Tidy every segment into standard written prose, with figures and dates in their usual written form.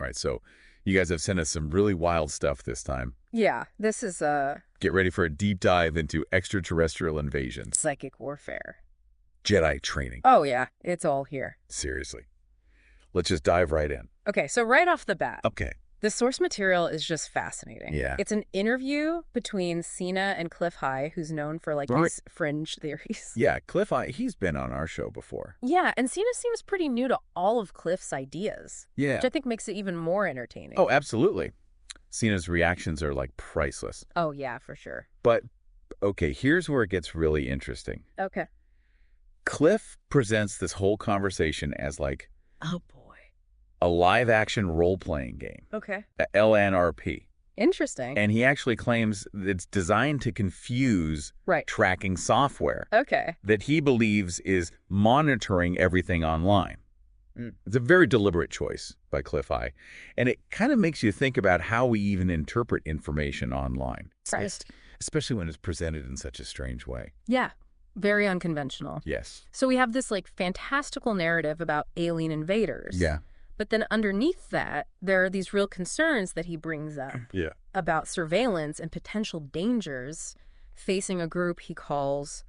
All right, so you guys have sent us some really wild stuff this time. Yeah, this is Get ready for a deep dive into extraterrestrial invasions. psychic warfare. Jedi training. Oh yeah, it's all here. Seriously. Let's just dive right in. Okay, so right off the bat, Okay. the source material is just fascinating. Yeah. It's an interview between Cena and Cliff High, who's known for like Right. these fringe theories. Yeah, Cliff, he's been on our show before. Yeah, and Cena seems pretty new to all of Cliff's ideas, Yeah. which I think makes it even more entertaining. Oh, absolutely. Cena's reactions are like priceless. Oh yeah, for sure. But, okay, here's where it gets really interesting. Okay. Cliff presents this whole conversation as like Oh boy. a live-action role-playing game, Okay. a LNRP. Interesting. And he actually claims that it's designed to confuse Right. tracking software Okay. that he believes is monitoring everything online. It's a very deliberate choice by Cliff High, and it kind of makes you think about how we even interpret information online, Right. especially when it's presented in such a strange way. Yeah. Very unconventional. Yes. So we have this like fantastical narrative about alien invaders. Yeah. But then underneath that, there are these real concerns that he brings up Yeah. about surveillance and potential dangers facing a group he calls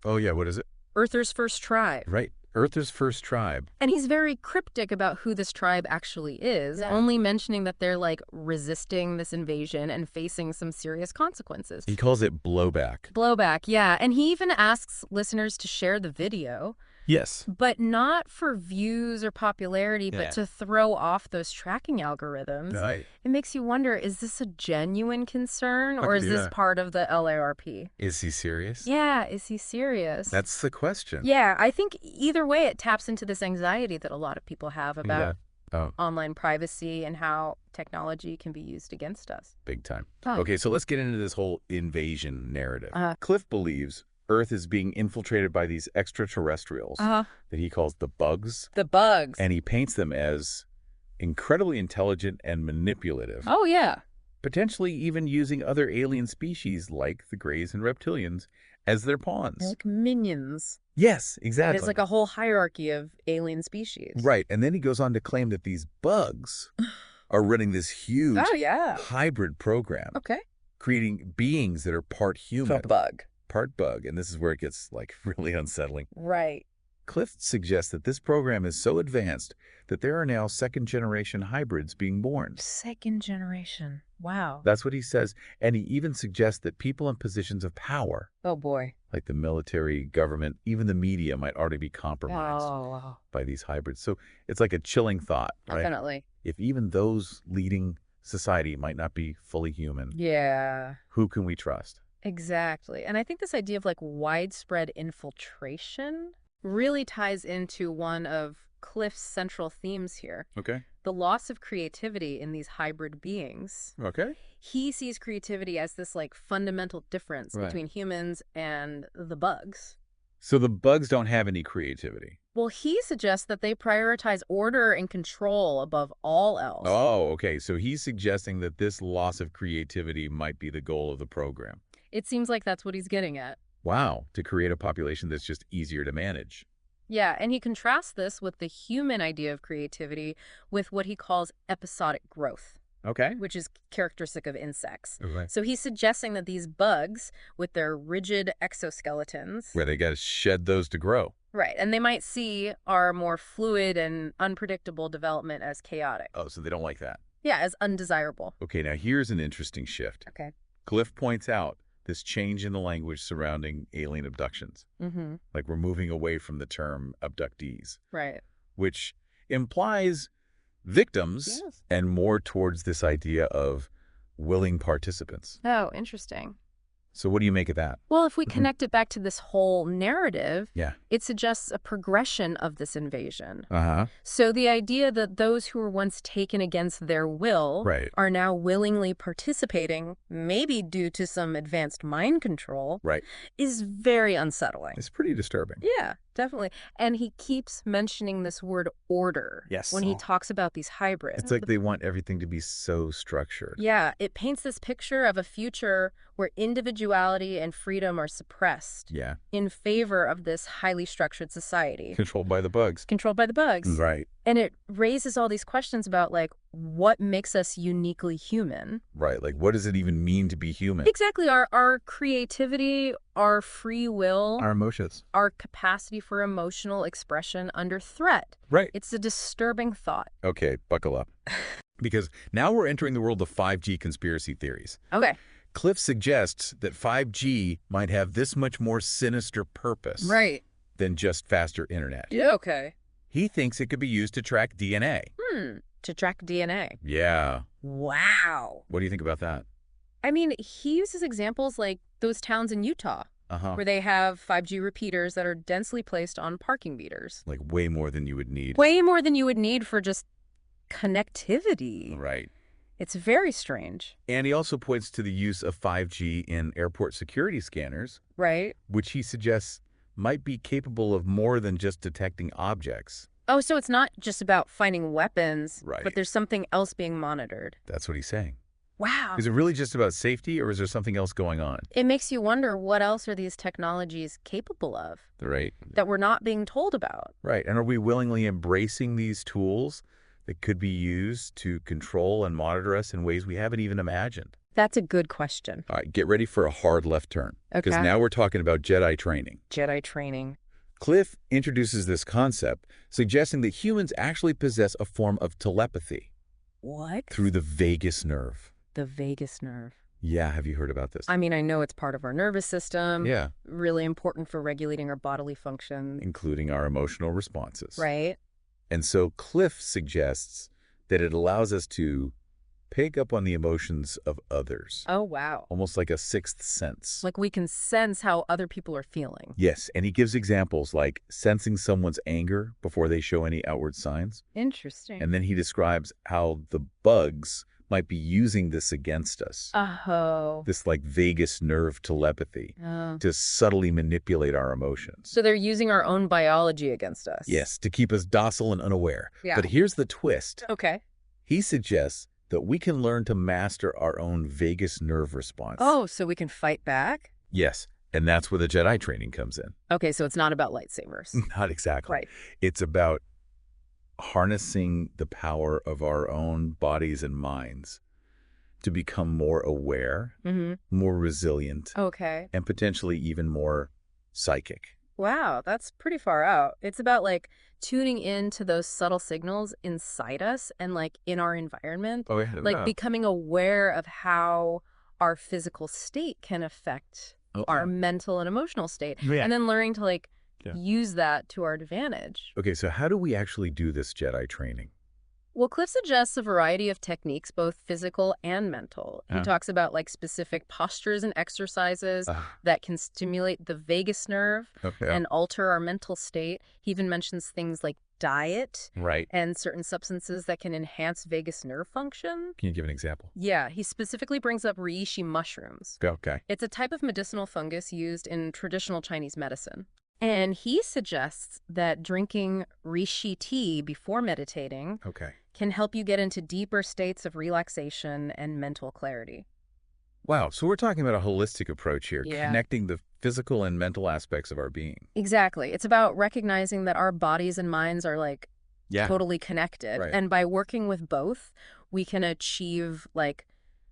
Oh, yeah. What is it? Earthers' First Tribe. Right. Earth's First Tribe. And he's very cryptic about who this tribe actually is, only mentioning that they're like resisting this invasion and facing some serious consequences. He calls it blowback. Blowback, yeah. And he even asks listeners to share the video, Yes. but not for views or popularity, Yeah. but to throw off those tracking algorithms. Right. It makes you wonder, is this a genuine concern or Okay, is this yeah. part of the LARP? Is he serious? Yeah, is he serious? That's the question. Yeah, I think either way it taps into this anxiety that a lot of people have about Oh, online privacy and how technology can be used against us. big time. Oh. Okay, so let's get into this whole invasion narrative. Uh-huh. Cliff believes Earth is being infiltrated by these extraterrestrials that he calls the bugs, The bugs. and he paints them as incredibly intelligent and manipulative, Oh, yeah. potentially even using other alien species like the Greys and reptilians as their pawns. They're like minions. Yes, exactly. There's like a whole hierarchy of alien species. Right, and then he goes on to claim that these bugs are running this huge Oh, yeah. hybrid program, Okay. creating beings that are part human, bug. part bug, and this is where it gets like really unsettling. Right. Cliff suggests that this program is so advanced that there are now second-generation hybrids being born. Second generation. Wow. That's what he says, and he even suggests that people in positions of power, Oh, boy. like the military, government, even the media, might already be compromised wow. by these hybrids. So it's like a chilling thought, right? Definitely. If even those leading society might not be fully human, Yeah. who can we trust? Exactly. And I think this idea of like widespread infiltration really ties into one of Cliff's central themes here. Okay. The loss of creativity in these hybrid beings. Okay. He sees creativity as this like fundamental difference Right. between humans and the bugs. So the bugs don't have any creativity. Well, he suggests that they prioritize order and control above all else. Oh, okay. So he's suggesting that this loss of creativity might be the goal of the program. It seems like that's what he's getting at. Wow, to create a population that's just easier to manage. Yeah, and he contrasts this with the human idea of creativity with what he calls episodic growth, Okay. which is characteristic of insects. Right. So he's suggesting that these bugs, with their rigid exoskeletons, Where they got to shed those to grow. right, and they might see our more fluid and unpredictable development as chaotic. Oh, so they don't like that. Yeah, as undesirable. Okay, now here's an interesting shift. Okay. Cliff points out this change in the language surrounding alien abductions. Mm-hmm. Like we're moving away from the term abductees, Right. which implies victims Yes. and more towards this idea of willing participants. Oh, interesting. So what do you make of that? Well, if we Mhm. connect it back to this whole narrative, Yeah. it suggests a progression of this invasion. Uh-huh. So the idea that those who were once taken against their will Right. are now willingly participating, maybe due to some advanced mind control, Right. is very unsettling. It's pretty disturbing. Yeah, definitely. And he keeps mentioning this word order Yes. when he Oh. talks about these hybrids. It's like they want everything to be so structured. Yeah, it paints this picture of a future where individuality and freedom are suppressed Yeah. in favor of this highly structured society Controlled by the bugs. controlled by the bugs. Right. And it raises all these questions about, like, what makes us uniquely human? Right, like what does it even mean to be human? Exactly. Our creativity, our free will, Our emotions. our capacity for emotional expression under threat. Right. It's a disturbing thought. Okay, buckle up. Because now we're entering the world of 5G conspiracy theories. Okay. Cliff suggests that 5G might have this much more sinister purpose Right. than just faster internet. Yeah, okay. He thinks it could be used to track DNA. To track DNA. Yeah. Wow. What do you think about that? I mean, he uses examples like those towns in Utah Uh-huh. where they have 5G repeaters that are densely placed on parking meters. Like way more than you would need. Way more than you would need for just connectivity. Right. It's very strange. And he also points to the use of 5G in airport security scanners, Right? which he suggests might be capable of more than just detecting objects. Oh, so it's not just about finding weapons, Right. but there's something else being monitored. That's what he's saying. Wow. Is it really just about safety, or is there something else going on? It makes you wonder, what else are these technologies capable of Right. that we're not being told about? Right. And are we willingly embracing these tools that could be used to control and monitor us in ways we haven't even imagined? That's a good question. All right, get ready for a hard left turn. Because Okay. now we're talking about Jedi training. Jedi training. Cliff introduces this concept, suggesting that humans actually possess a form of telepathy What? through the vagus nerve. The vagus nerve. Yeah, have you heard about this? I mean, I know it's part of our nervous system. Yeah, Really important for regulating our bodily functions. including our emotional responses. Right? And so Cliff suggests that it allows us to pick up on the emotions of others, Oh, wow. almost like a sixth sense. Like we can sense how other people are feeling. Yes, and he gives examples like sensing someone's anger before they show any outward signs. Interesting. And then he describes how the bugs might be using this against us. Oh. This like vagus nerve telepathy Oh. to subtly manipulate our emotions. So they're using our own biology against us. Yes, to keep us docile and unaware. Yeah. But here's the twist. Okay. He suggests that we can learn to master our own vagus nerve response. Oh, so we can fight back? Yes, and that's where the Jedi training comes in. Okay, so it's not about lightsabers. Not exactly. Right. It's about harnessing the power of our own bodies and minds to become more aware, Mm-hmm. more resilient, Okay. and potentially even more psychic. Wow, that's pretty far out. It's about like tuning into those subtle signals inside us and like in our environment, Oh, yeah. like becoming aware of how our physical state can affect our mental and emotional state. Yeah. And then learning to like Yeah. use that to our advantage. Okay, so how do we actually do this Jedi training? Well, Cliff suggests a variety of techniques, both physical and mental. He talks about like specific postures and exercises that can stimulate the vagus nerve and alter our mental state. He even mentions things like diet Right. and certain substances that can enhance vagus nerve function. Can you give an example? Yeah, he specifically brings up reishi mushrooms. Okay. It's a type of medicinal fungus used in traditional Chinese medicine. And he suggests that drinking reishi tea before meditating Okay. can help you get into deeper states of relaxation and mental clarity. Wow, so we're talking about a holistic approach here, Yeah. connecting the physical and mental aspects of our being. Exactly. It's about recognizing that our bodies and minds are like Yeah. totally connected. Right. And by working with both, we can achieve like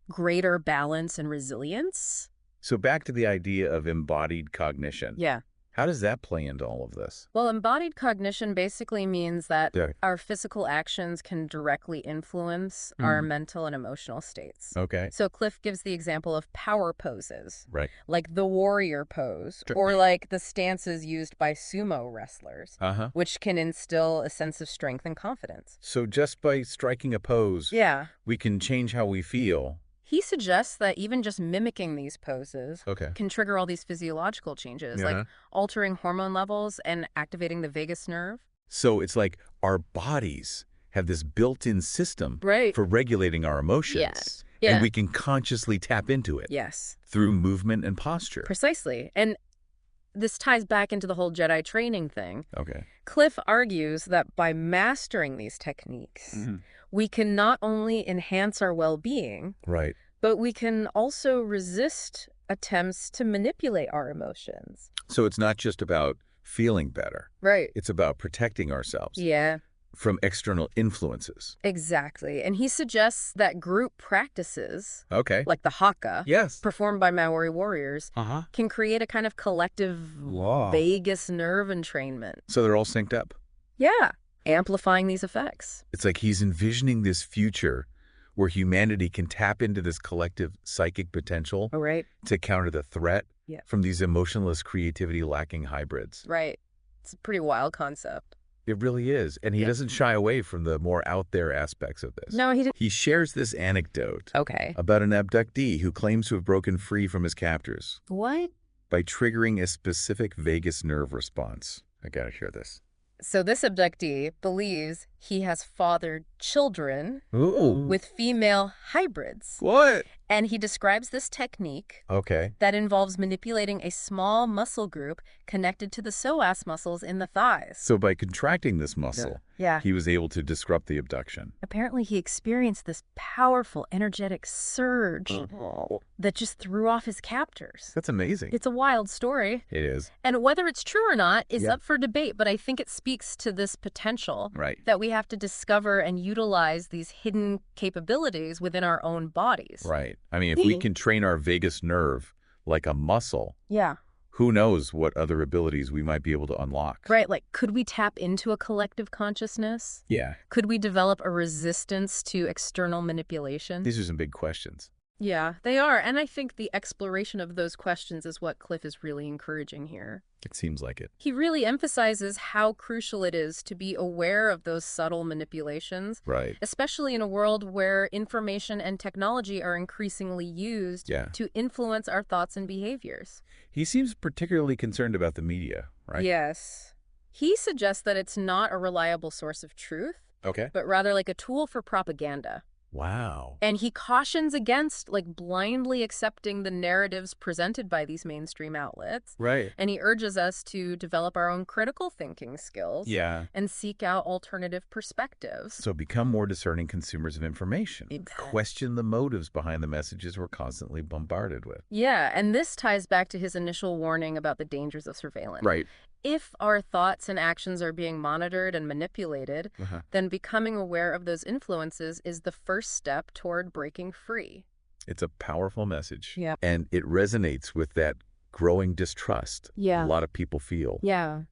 greater balance and resilience. So back to the idea of embodied cognition. Yeah. How does that play into all of this? Well, embodied cognition basically means that Yeah. our physical actions can directly influence our mental and emotional states. Okay. So Cliff gives the example of power poses, Right. like the warrior pose, Sure. or like the stances used by sumo wrestlers, Uh-huh. which can instill a sense of strength and confidence. So just by striking a pose, Yeah. we can change how we feel. He suggests that even just mimicking these poses Okay. can trigger all these physiological changes, Yeah. like altering hormone levels and activating the vagus nerve. So it's like our bodies have this built-in system Right. for regulating our emotions. Yes. Yeah. And we can consciously tap into it Yes. through movement and posture. Precisely. And this ties back into the whole Jedi training thing. Okay. Cliff argues that by mastering these techniques, we can not only enhance our well-being, Right. but we can also resist attempts to manipulate our emotions. So it's not just about feeling better. Right. It's about protecting ourselves. Yeah. from external influences. Exactly. And he suggests that group practices, Okay. like the haka, Yes. performed by Maori warriors, can create a kind of collective vagus nerve entrainment. So they're all synced up. Yeah, amplifying these effects. It's like he's envisioning this future where humanity can tap into this collective psychic potential to counter the threat from these emotionless, creativity-lacking hybrids. Right. It's a pretty wild concept. It really is. And he doesn't shy away from the more out-there aspects of this. No, he didn't. He shares this anecdote about an abductee who claims to have broken free from his captors. What? By triggering a specific vagus nerve response. I gotta share this. So this abductee believes he has fathered children with female hybrids. What? And he describes this technique that involves manipulating a small muscle group connected to the psoas muscles in the thighs. So by contracting this muscle, he was able to disrupt the abduction. Apparently he experienced this powerful, energetic surge that just threw off his captors. That's amazing. It's a wild story. It is. And whether it's true or not is up for debate, but I think it speaks to this potential that we have to discover and utilize these hidden capabilities within our own bodies. Right. I mean, if we can train our vagus nerve like a muscle, who knows what other abilities we might be able to unlock. Right. Like, could we tap into a collective consciousness? Yeah. Could we develop a resistance to external manipulation? These are some big questions. Yeah, they are. And I think the exploration of those questions is what Cliff is really encouraging here. It seems like it. He really emphasizes how crucial it is to be aware of those subtle manipulations, especially in a world where information and technology are increasingly used to influence our thoughts and behaviors. He seems particularly concerned about the media, right? Yes. He suggests that it's not a reliable source of truth, but rather like a tool for propaganda. Wow. And he cautions against blindly accepting the narratives presented by these mainstream outlets. Right. And he urges us to develop our own critical thinking skills and seek out alternative perspectives. So become more discerning consumers of information. Question the motives behind the messages we're constantly bombarded with. Yeah, and this ties back to his initial warning about the dangers of surveillance. Right. If our thoughts and actions are being monitored and manipulated, then becoming aware of those influences is the first step toward breaking free. It's a powerful message. Yeah. And it resonates with that growing distrust a lot of people feel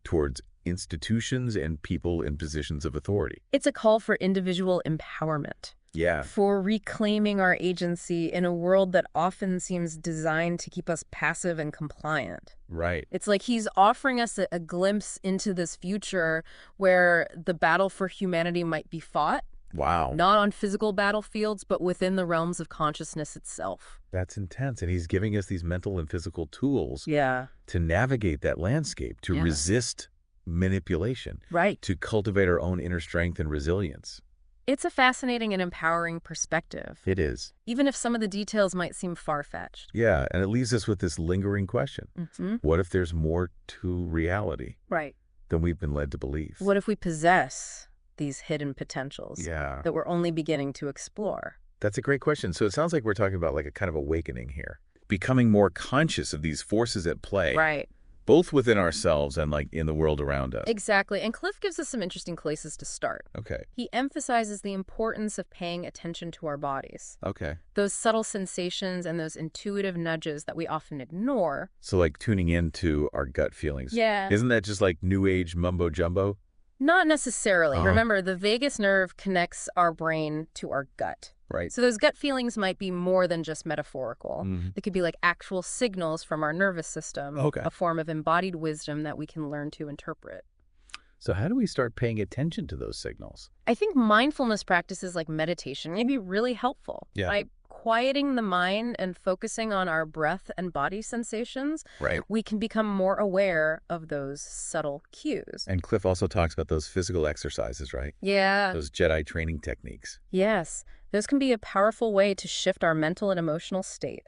towards institutions and people in positions of authority. It's a call for individual empowerment. Yeah. For reclaiming our agency in a world that often seems designed to keep us passive and compliant. Right. It's like he's offering us a glimpse into this future where the battle for humanity might be fought. Wow. Not on physical battlefields, but within the realms of consciousness itself. That's intense. And he's giving us these mental and physical tools to navigate that landscape, to resist manipulation, to cultivate our own inner strength and resilience. It's a fascinating and empowering perspective. It is. Even if some of the details might seem far-fetched. Yeah, and it leaves us with this lingering question. What if there's more to reality than we've been led to believe? What if we possess these hidden potentials that we're only beginning to explore? That's a great question. So it sounds like we're talking about like a kind of awakening here. Becoming more conscious of these forces at play. Right. Both within ourselves and in the world around us. Exactly. And Cliff gives us some interesting places to start. Okay. He emphasizes the importance of paying attention to our bodies. Okay. Those subtle sensations and those intuitive nudges that we often ignore. So tuning into our gut feelings. Yeah. Isn't that just new age mumbo jumbo? Not necessarily. Remember, the vagus nerve connects our brain to our gut. Right. So those gut feelings might be more than just metaphorical. They could be actual signals from our nervous system, a form of embodied wisdom that we can learn to interpret. So how do we start paying attention to those signals? I think mindfulness practices like meditation may be really helpful. Yeah. By quieting the mind and focusing on our breath and body sensations, we can become more aware of those subtle cues. And Cliff also talks about those physical exercises, right? Yeah. Those Jedi training techniques. Yes. Those can be a powerful way to shift our mental and emotional state.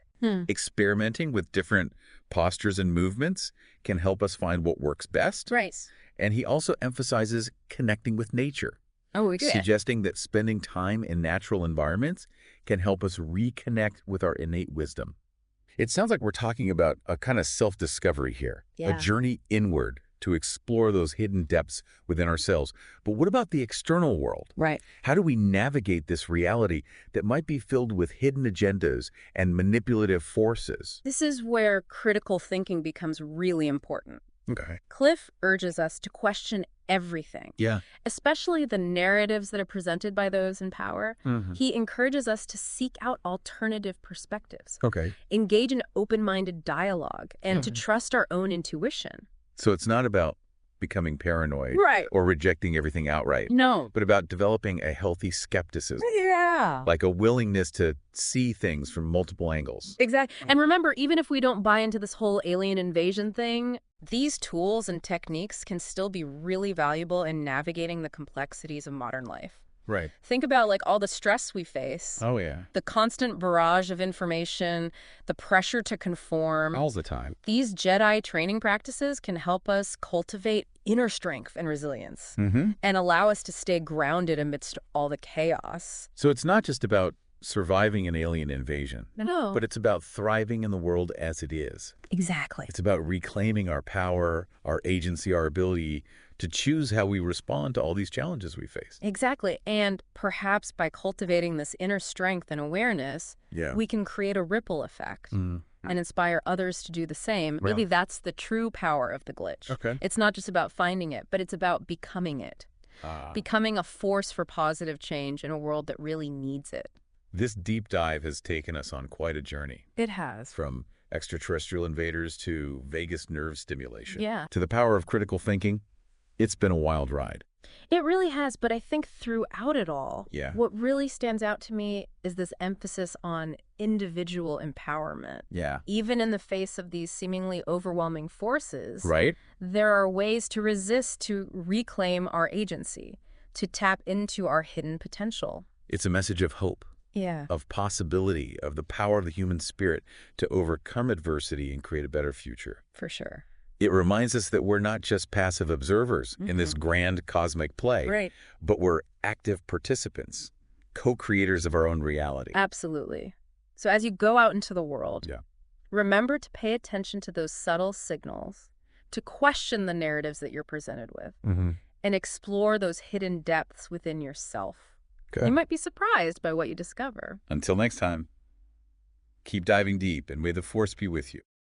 Experimenting with different postures and movements can help us find what works best. Right. And he also emphasizes connecting with nature. Oh, yeah. Suggesting that spending time in natural environments can help us reconnect with our innate wisdom. It sounds like we're talking about a kind of self-discovery here, a journey inward to explore those hidden depths within ourselves. But what about the external world? Right. How do we navigate this reality that might be filled with hidden agendas and manipulative forces? This is where critical thinking becomes really important. Okay. Cliff urges us to question everything, Yeah. especially the narratives that are presented by those in power. He encourages us to seek out alternative perspectives, Okay. engage in open-minded dialogue, and to trust our own intuition. So it's not about becoming paranoid Right. or rejecting everything outright, No. but about developing a healthy skepticism, Yeah. like a willingness to see things from multiple angles. Exactly. And remember, even if we don't buy into this whole alien invasion thing, these tools and techniques can still be really valuable in navigating the complexities of modern life. Right. Think about like all the stress we face, Oh, yeah. the constant barrage of information, the pressure to conform. All the time. These Jedi training practices can help us cultivate inner strength and resilience and allow us to stay grounded amidst all the chaos. So it's not just about surviving an alien invasion, No. but it's about thriving in the world as it is. Exactly. It's about reclaiming our power, our agency, our ability to choose how we respond to all these challenges we face. Exactly. And perhaps by cultivating this inner strength and awareness, we can create a ripple effect and inspire others to do the same. Really, that's the true power of the glitch. Okay. It's not just about finding it, but it's about becoming it. Becoming a force for positive change in a world that really needs it. This deep dive has taken us on quite a journey. It has. From extraterrestrial invaders to vagus nerve stimulation. Yeah. To the power of critical thinking. It's been a wild ride. It really has, but I think throughout it all, Yeah. what really stands out to me is this emphasis on individual empowerment. Yeah. Even in the face of these seemingly overwhelming forces, Right? there are ways to resist, to reclaim our agency, to tap into our hidden potential. It's a message of hope, Yeah. of possibility, of the power of the human spirit to overcome adversity and create a better future. For sure. It reminds us that we're not just passive observers in this grand cosmic play, Right. but we're active participants, co-creators of our own reality. Absolutely. So as you go out into the world, Yeah. remember to pay attention to those subtle signals, to question the narratives that you're presented with, and explore those hidden depths within yourself. Okay. You might be surprised by what you discover. Until next time, keep diving deep and may the force be with you.